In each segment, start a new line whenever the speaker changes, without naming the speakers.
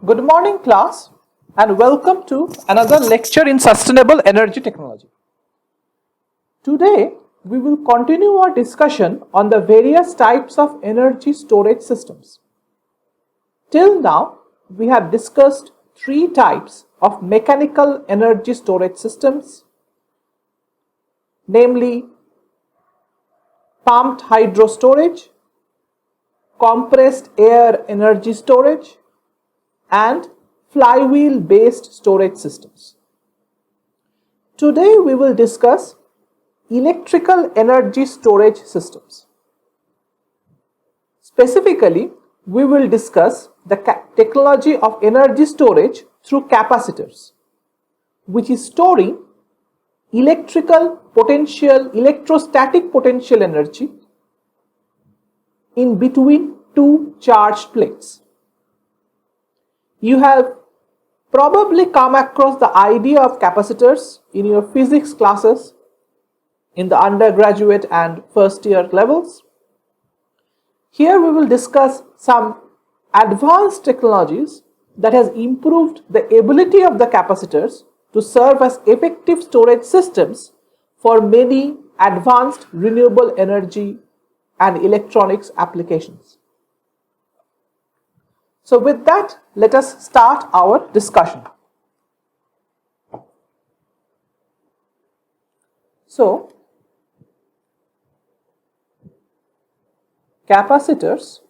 Good morning, class, and welcome to another lecture in sustainable energy technology. Today, we will continue our discussion on the various types of energy storage systems. Till now, we have discussed three types of mechanical energy storage systems, namely pumped hydro storage, compressed air energy storage, and flywheel based storage systems. Today we will discuss electrical energy storage systems. Specifically, we will discuss the technology of energy storage through capacitors, which is storing electrostatic potential energy in between two charged plates. You have probably come across the idea of capacitors in your physics classes in the undergraduate and first year levels. Here we will discuss some advanced technologies that has improved the ability of the capacitors to serve as effective storage systems for many advanced renewable energy and electronics applications. So with that, let us start our discussion. So, capacitors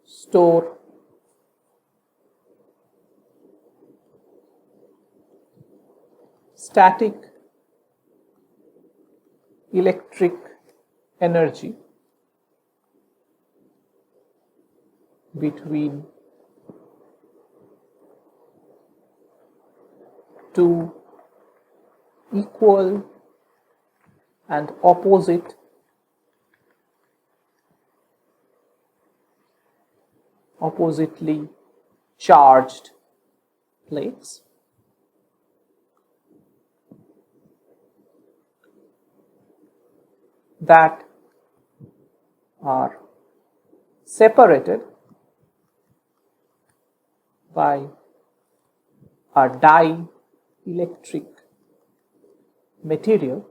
store static electric energy between two equal and oppositely charged plates. That are separated by a dielectric material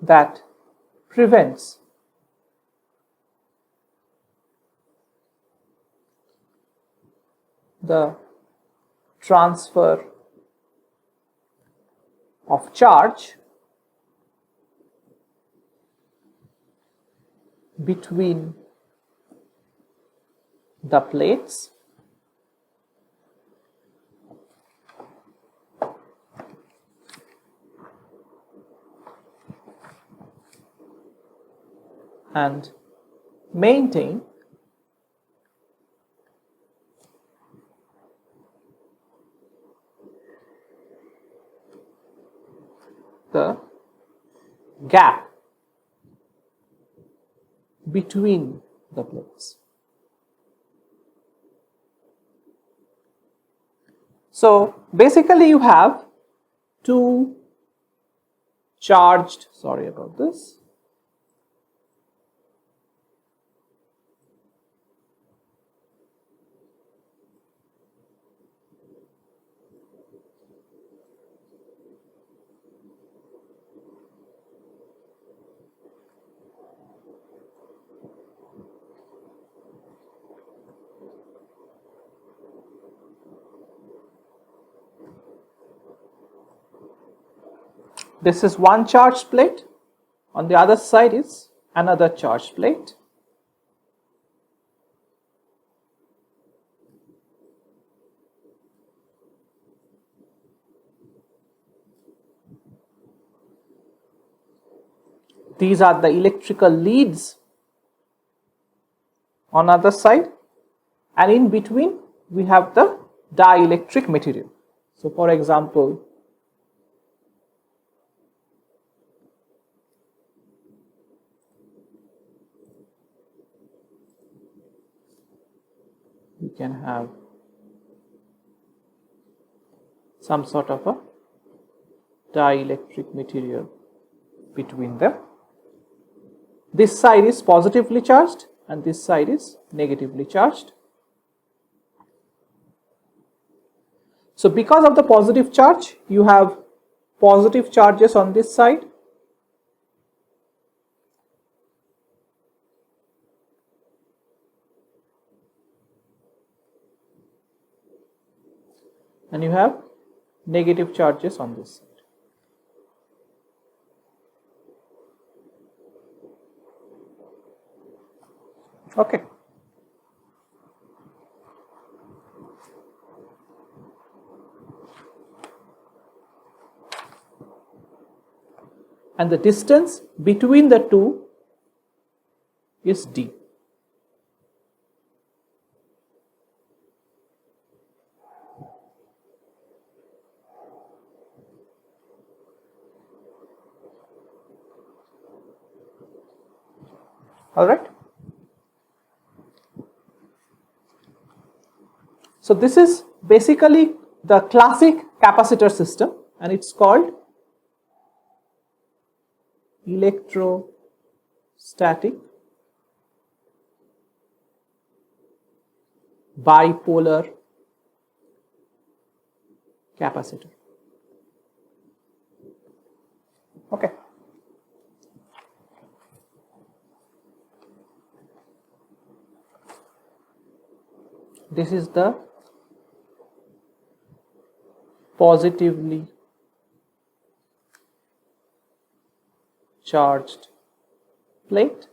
that prevents the transfer of charge between the plates and maintain the gap between the plates. So basically you have two charged, sorry about this, this is one charged plate, on the other side is another charged plate. These are the electrical leads on other side, and in between we have the dielectric material. So for example, we can have some sort of a dielectric material between them. This side is positively charged and this side is negatively charged. So because of the positive charge, you have positive charges on this side and you have negative charges on this side. Okay. And the distance between the two is d. All right. So this is basically the classic capacitor system and it's called electrostatic bipolar capacitor. Okay. This is the positively charged plate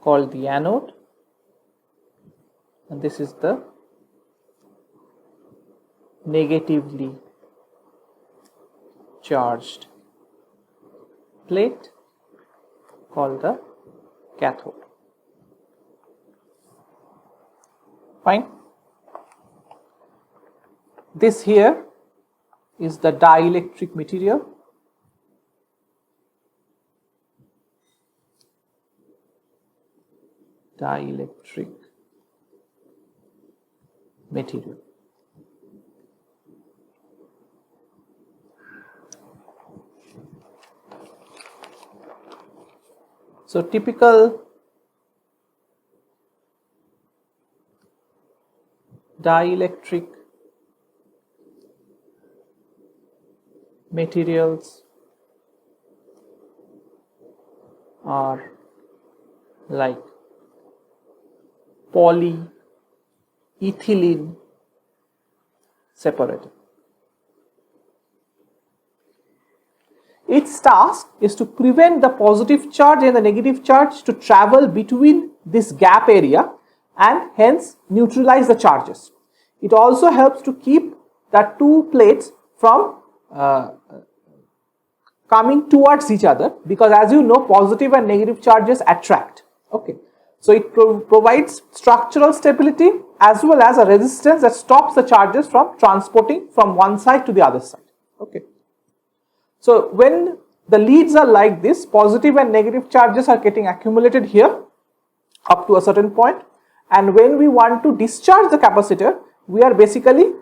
called the anode, and this is the negatively charged plate called the cathode. Fine. This here is the dielectric material. Dielectric material. So typical dielectric materials are like polyethylene separator. Its task is to prevent the positive charge and the negative charge to travel between this gap area and hence neutralize the charges. It also helps to keep the two plates from coming towards each other, because as you know, positive and negative charges attract. Okay, so it provides structural stability as well as a resistance that stops the charges from transporting from one side to the other side. Okay, so when the leads are like this, positive and negative charges are getting accumulated here up to a certain point, and when we want to discharge the capacitor, we are basically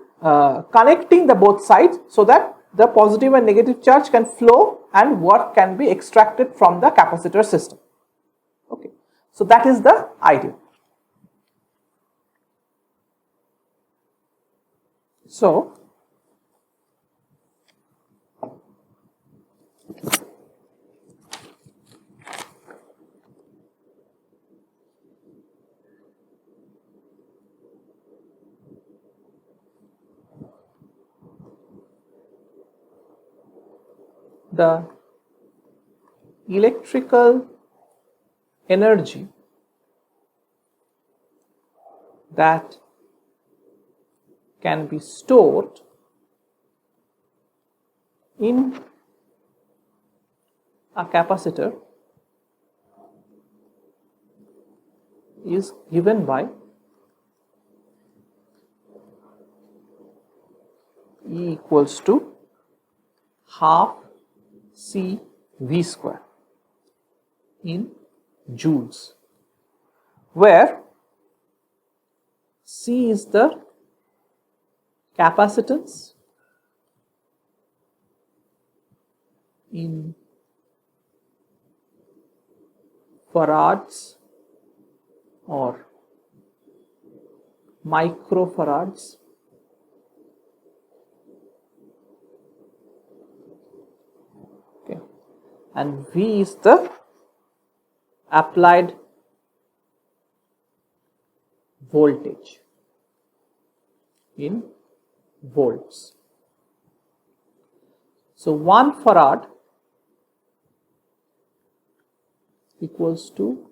connecting the both sides so that the positive and negative charge can flow and work can be extracted from the capacitor system. Okay, so that is the idea. So the electrical energy that can be stored in a capacitor is given by E equals to half C V square in joules, where C is the capacitance in farads or microfarads. Okay, and V is the applied voltage in volts. So 1 farad equals to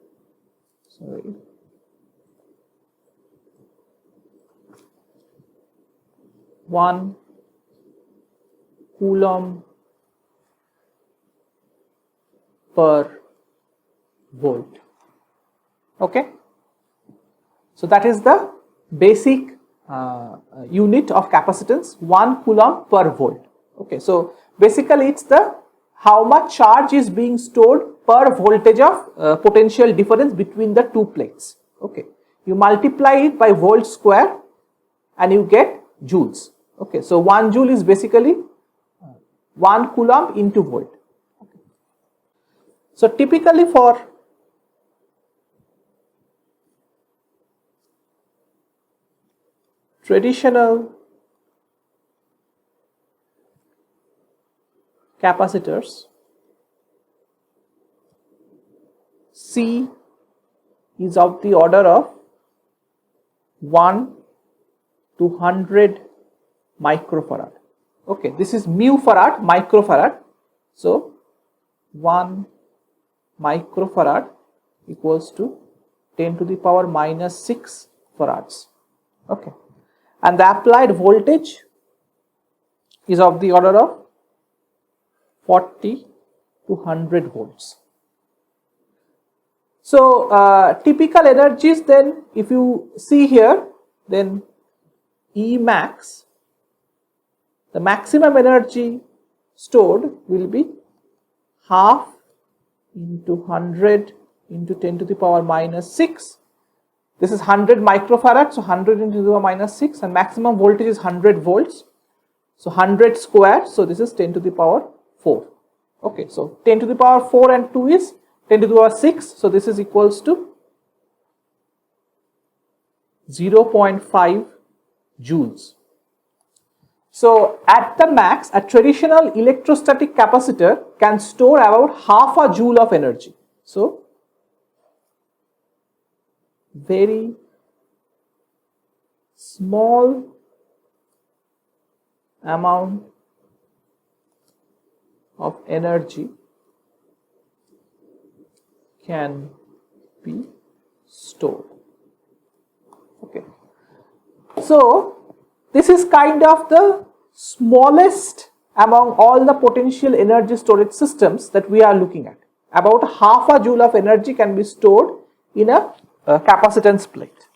1 coulomb per volt. Okay, so that is the basic unit of capacitance, 1 coulomb per volt. Okay, so basically it's the how much charge is being stored per voltage of potential difference between the two plates. Okay, you multiply it by volt square and you get joules. Okay, so 1 joule is basically 1 coulomb into volt. Okay. So typically for traditional capacitors, C is of the order of 1 to 100 microfarad. Okay, this is mu farad, microfarad. So 1 microfarad equals to 10 to the power minus 6 farads. Okay, and the applied voltage is of the order of 40 to 100 volts. So typical energies, then if you see here, then E max, the maximum energy stored will be half into 100 into 10 to the power minus 6. This is 100 microfarad, so 100 into 10 to the power minus 6, and maximum voltage is 100 volts. So 100 square, so this is 10 to the power 4. Okay, so 10 to the power 4 and 2 is 10 to the power 6, so this is equals to 0.5 joules. So at the max, a traditional electrostatic capacitor can store about half a joule of energy. So very small amount of energy can be stored. Okay, so this is kind of the smallest among all the potential energy storage systems that we are looking at. About half a joule of energy can be stored in a capacitance plate.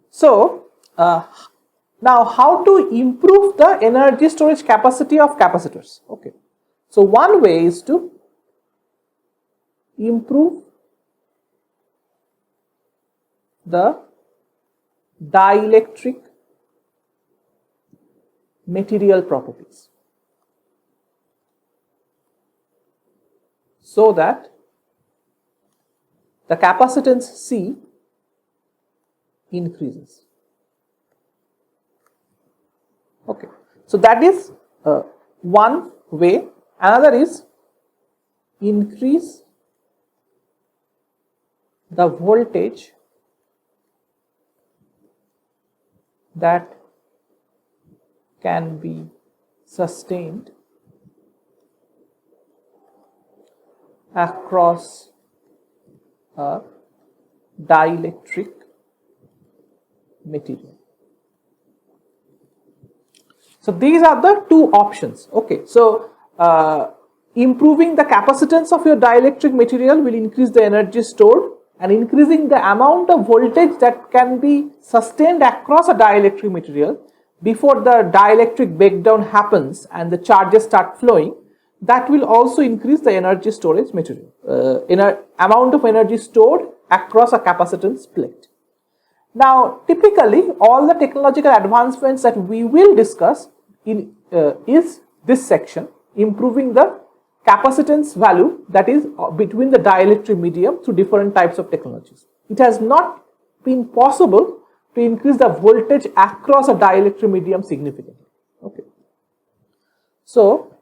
So now how to improve the energy storage capacity of capacitors? Okay, so one way is to improve the dielectric material properties so that the capacitance C increases. Okay, so that is one way. Another is increase the voltage that can be sustained across a dielectric material. So these are the two options. Okay, so improving the capacitance of your dielectric material will increase the energy stored, and increasing the amount of voltage that can be sustained across a dielectric material before the dielectric breakdown happens and the charges start flowing, that will also increase the energy storage material, amount of energy stored across a capacitance plate. Now, typically, all the technological advancements that we will discuss is this section, improving the capacitance value, that is between the dielectric medium through different types of technologies. It has not been possible to increase the voltage across a dielectric medium significantly. Okay. So,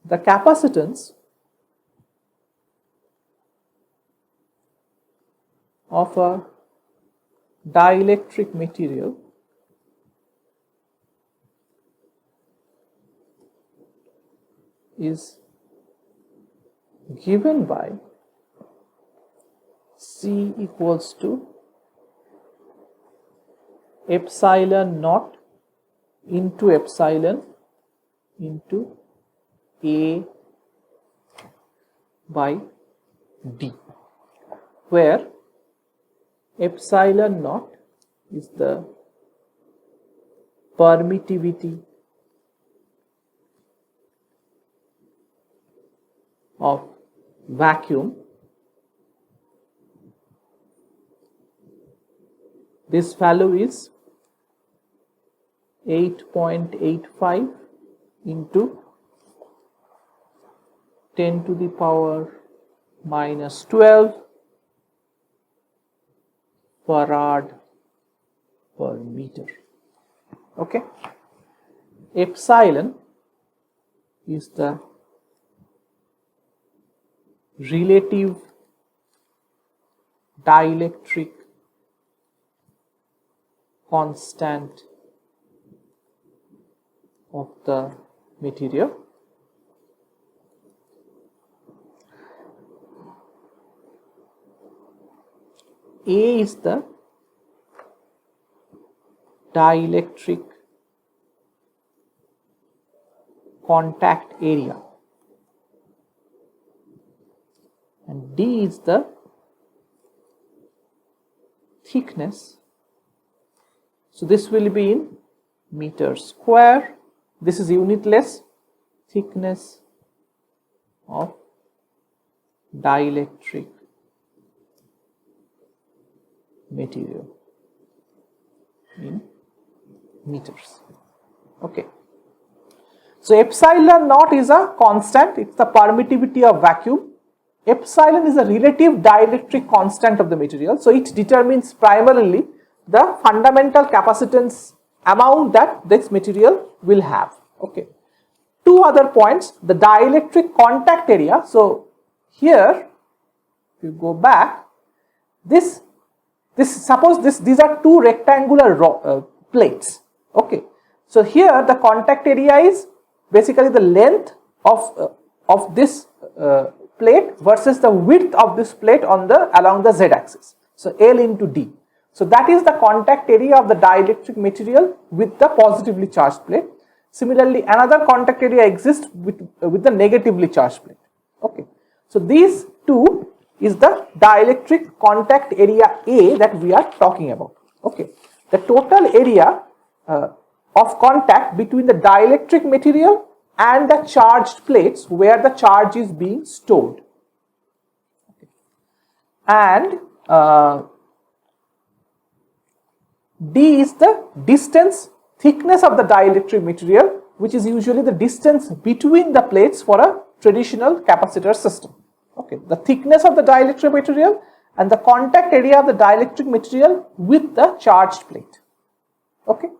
the capacitance of a dielectric material is given by C equals to epsilon naught into epsilon into A by D, where epsilon naught is the permittivity of vacuum. This value is 8.85 into 10 to the power minus 12 farad per meter. Okay. Epsilon is the relative dielectric constant of the material. A is the dielectric contact area and D is the thickness. So this will be in meter square. This is unitless thickness of dielectric material in meters. Okay. So epsilon naught is a constant, it's the permittivity of vacuum. Epsilon is a relative dielectric constant of the material, so it determines primarily the fundamental capacitance amount that this material will have. Okay. Two other points, the dielectric contact area. So here, if you go back, these are two rectangular plates. Okay. So here the contact area is basically the length of this plate versus the width of this plate along the z-axis. So L into D. So that is the contact area of the dielectric material with the positively charged plate. Similarly, another contact area exists with the negatively charged plate. Okay. So these two is the dielectric contact area A that we are talking about. Okay. The total area of contact between the dielectric material and the charged plates where the charge is being stored. Okay. And D is the distance, thickness of the dielectric material, which is usually the distance between the plates for a traditional capacitor system. Okay, the thickness of the dielectric material and the contact area of the dielectric material with the charged plate. Okay.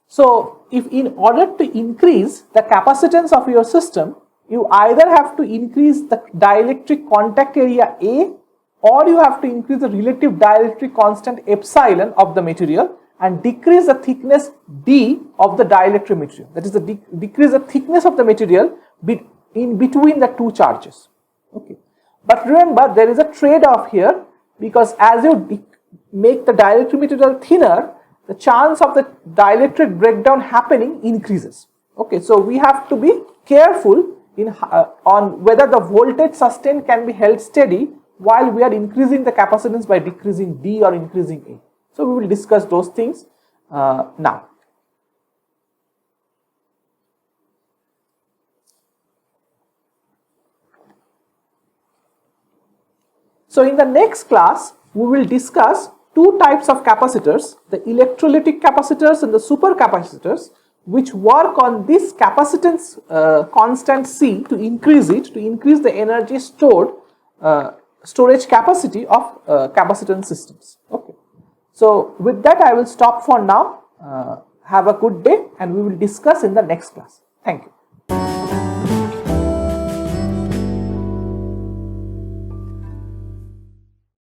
So, if in order to increase the capacitance of your system, you either have to increase the dielectric contact area A or you have to increase the relative dielectric constant epsilon of the material and decrease the thickness D of the dielectric material. That is, decrease the thickness of the material in between the two charges. Okay. But remember, there is a trade-off here, because as you make the dielectric material thinner, the chance of the dielectric breakdown happening increases. Okay, so we have to be careful on whether the voltage sustained can be held steady while we are increasing the capacitance by decreasing D or increasing A. So we will discuss those things now. So in the next class, we will discuss two types of capacitors, the electrolytic capacitors and the supercapacitors, which work on this capacitance constant C to increase the energy stored, storage capacity of capacitance systems. Okay. So with that, I will stop for now. Have a good day, and we will discuss in the next class. Thank you.